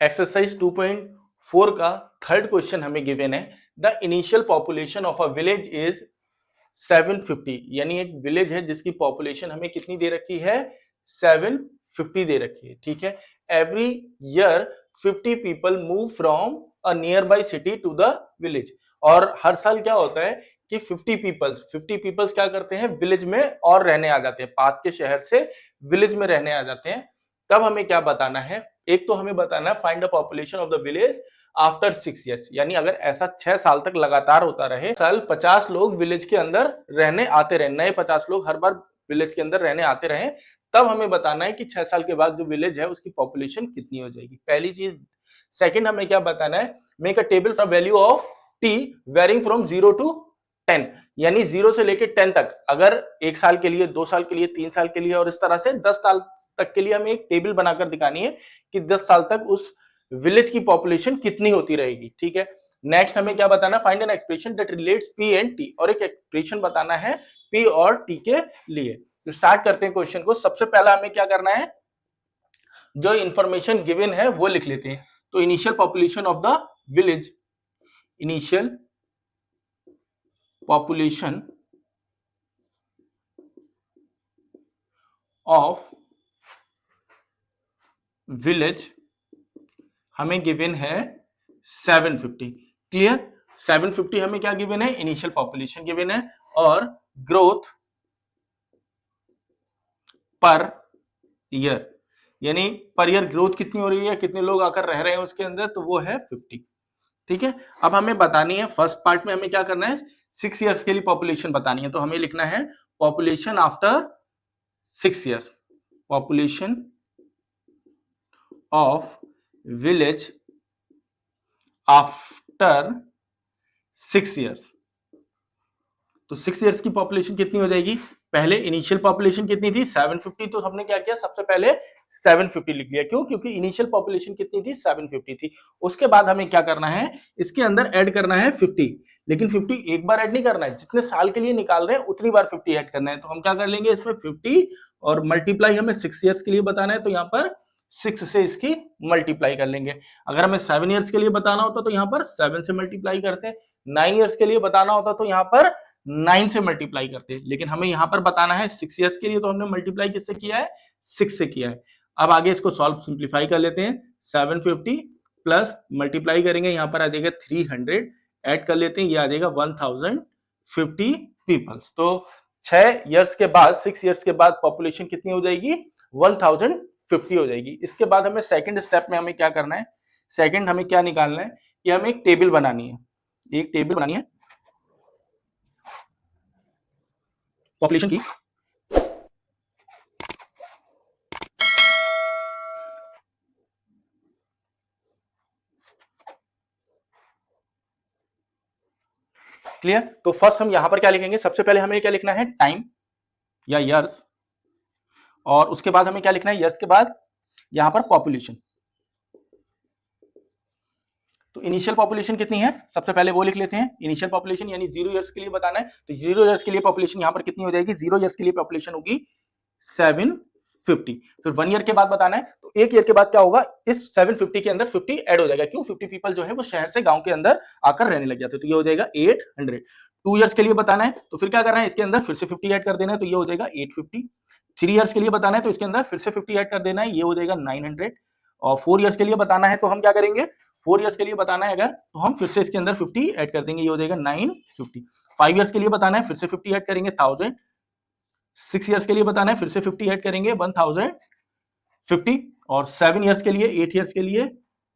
Exercise 2.4 का third question हमें given है, the initial population of a village is 750, यानी एक विलेज है जिसकी पॉपुलेशन हमें कितनी दे रखी है, 750 दे रखी है, ठीक है। Every year 50 people move from a nearby city to the village, और हर साल क्या होता है कि 50 पीपल्स क्या करते हैं, विलेज में और रहने आ जाते हैं, पास के शहर से विलेज में रहने आ जाते हैं। तब हमें क्या बताना है, एक तो हमें बताना है find the population of the village after 6 years, यानी अगर ऐसा 6 साल तक लगातार होता रहे, साल 50 लोग विलेज के अंदर रहने आते रहे, नए 50 लोग हर बार विलेज के अंदर रहने आते रहे, तब हमें बताना है कि 6 साल के बाद जो विलेज है उसकी पॉपुलेशन कितनी हो जाएगी, पहली चीज। सेकंड हमें क्या बताना है, make a table for value of t varying from 0 to 10, यानी 0 से लेकर 10 तक, अगर 1 साल के लिए, 2 साल के लिए, 3 साल के लिए, और इस तरह से 10 साल तक के लिए हमें एक टेबल बनाकर दिखानी है कि 10 साल तक उस विलेज की पॉपुलेशन कितनी होती रहेगी, ठीक है। नेक्स्ट हमें क्या बताना है, find an expression that relates P and T, और एक एक्सप्रेशन बताना है पी और टी के लिए। तो स्टार्ट करते हैं क्वेश्चन को। सबसे पहला हमें क्या करना है, जो इंफॉर्मेशन गिवन है वो लिख लेते हैं। तो initial population of the village, initial population of village हमें गिवन है 750, क्लियर। 750 हमें क्या गिवन है, इनिशियल पॉपुलेशन गिवन है, और ग्रोथ पर ईयर, यानी पर ईयर ग्रोथ कितनी हो रही है, कितने लोग आकर रह रहे हैं उसके अंदर, तो वो है 50, ठीक है। अब हमें बतानी है, फर्स्ट पार्ट में हमें क्या करना है, 6 ईयर्स के लिए पॉपुलेशन बतानी है, तो हमें लिखना है population after 6 years, population of village after 6 years. तो 6 ईयर्स की पॉपुलेशन कितनी हो जाएगी, पहले इनिशियल पॉपुलेशन कितनी थी 750, तो हमने क्या किया, सबसे पहले 750 लिख लिया, क्यों, क्योंकि इनिशियल पॉपुलेशन कितनी थी 750 थी। उसके बाद हमें क्या करना है, इसके अंदर ऐड करना है 50, लेकिन 50 एक बार ऐड नहीं करना है, जितने साल के लिए निकाल रहे हैं उतनी बार 50 ऐड करना है। तो हम क्या कर लेंगे, इसमें 50 और मल्टीप्लाई हमें 6 ईयर्स के लिए बताना है, तो यहाँ पर 6 से इसकी मल्टीप्लाई कर लेंगे। अगर हमें 7 ईयर्स के लिए बताना होता तो यहाँ पर 7 से मल्टीप्लाई करते, 9 ईयर्स के लिए बताना होता तो यहाँ पर 9 से मल्टीप्लाई करते, लेकिन हमें यहां पर बताना है 6 ईयर्स के लिए, तो हमने मल्टीप्लाई किससे किया है, 6 से किया है। अब आगे इसको सॉल्व सिंप्लीफाई कर लेते हैं, 750 प्लस मल्टीप्लाई करेंगे, यहां पर आ जाएगा 300, ऐड कर लेते हैं, ये आ जाएगा 1050 पीपल्स। तो 6 ईयर्स के बाद, 6 ईयर्स के बाद पॉपुलेशन कितनी हो जाएगी, 1050 हो जाएगी। इसके बाद हमें सेकंड स्टेप में हमें क्या करना है, सेकंड हमें क्या निकालना है कि हमें एक टेबल बनानी है, एक टेबल बनानी है पॉपुलेशन की, क्लियर। तो फर्स्ट हम यहां पर क्या लिखेंगे, सबसे पहले हमें क्या लिखना है, टाइम या ईयर्स, और उसके बाद हमें क्या लिखना है, ईयर्स के बाद यहां पर पॉपुलेशन। तो इनिशियल पॉपुलेशन कितनी है, सबसे पहले वो लिख लेते हैं, इनिशियल पॉपुलेशन यानी 0 ईयर्स के लिए बताना है, तो 0 ईयर्स के लिए पॉपुलेशन यहां पर कितनी हो जाएगी, 0 ईयर्स के लिए पॉपुलेशन होगी 750। फिर 1 ईयर के बाद बताना है, तो 1 ईयर के बाद क्या होगा, इस 750 के अंदर 50 ऐड हो जाएगा, क्यों, 50 पीपल जो है वो शहर से गांव के अंदर आकर रहने लग जाते, तो ये हो जाएगा 800। 2 ईयर्स के लिए बताना है, तो फिर क्या करना है, इसके अंदर फिर से 50 ऐड कर देना है, तो ये हो जाएगा 850। 3 ईयर्स के लिए बताना है, तो इसके अंदर फिर से 50 ऐड कर देना है, ये हो जाएगा 900। और 4 ईयर्स के लिए बताना है, तो हम क्या करेंगे, 4 ईयर्स के लिए बताना है अगर, तो हम फिर से इसके अंदर 50 ऐड कर देंगे, ये हो जाएगा 950। 5 ईयर्स के लिए बताना है, फिर से 50 ऐड करेंगे 1000। 6 ईयर्स के लिए बताना है, फिर से 50 ऐड करेंगे 1050। और 7 ईयर्स के लिए, 8 ईयर्स के लिए,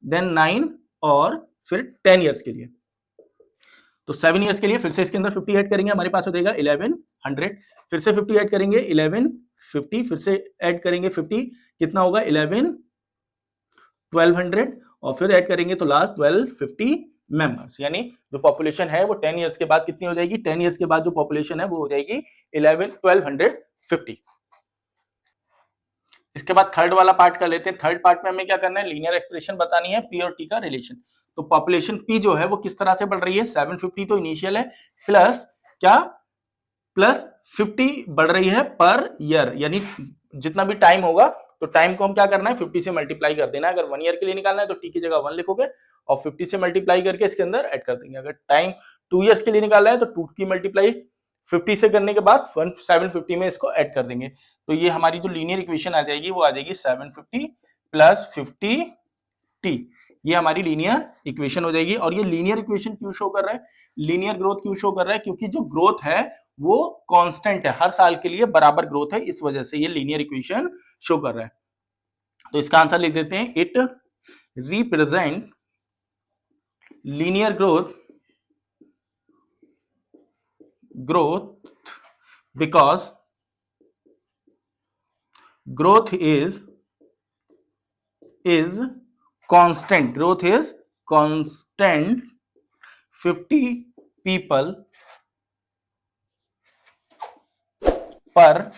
देन 9, और फिर 10 ईयर्स के लिए। तो 7 ईयर्स के लिए फिर से इसके अंदर 50 ऐड करेंगे, हमारे पास हो जाएगा 1100। फिर से 50 ऐड करेंगे 1150, फिर से ऐड करेंगे 50, कितना होगा 1200, और फिर ऐड करेंगे तो लास्ट 1250 मेंबर्स, यानी जो पॉपुलेशन है वो 10 ईयर्स के बाद कितनी हो जाएगी, 10 ईयर्स के बाद जो पॉपुलेशन है वो हो जाएगी 1250। इसके बाद थर्ड वाला पार्ट कर लेते हैं। थर्ड पार्ट में हमें क्या करना है, लीनियर एक्सप्रेशन बतानी है पी और टी का रिलेशन। तो पॉपुलेशन पी जो है वो किस तरह से बढ़ रही है, 750 तो इनिशियल है, प्लस क्या, प्लस 50 बढ़ रही है पर ईयर, यानी जितना भी टाइम होगा तो टाइम को हम क्या करना है 50 से मल्टीप्लाई कर देना है। अगर 1 ईयर के लिए निकालना है तो टी की जगह 1 लिखोगे और 50 से मल्टीप्लाई करके इसके अंदर ऐड कर देंगे। अगर टाइम 2 ईयर्स के लिए निकालना है तो 2 की मल्टीप्लाई 50 से करने के बाद 750 में इसको ऐड कर देंगे। तो ये हमारी जो लीनियर इक्वेशन आ जाएगी वो आ जाएगी 750 प्लस 50 टी, ये हमारी लीनियर इक्वेशन हो जाएगी। और ये लीनियर इक्वेशन क्यों शो कर रहा है, लीनियर ग्रोथ क्यों शो कर रहा है, क्योंकि जो ग्रोथ है वो कांस्टेंट है, हर साल के लिए बराबर ग्रोथ है, इस वजह से ये लीनियर इक्वेशन शो कर रहा है। तो इसका आंसर लिख देते हैं, it represent linear growth because growth is constant, growth is constant 50 people per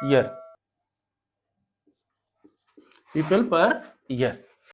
year, people per year।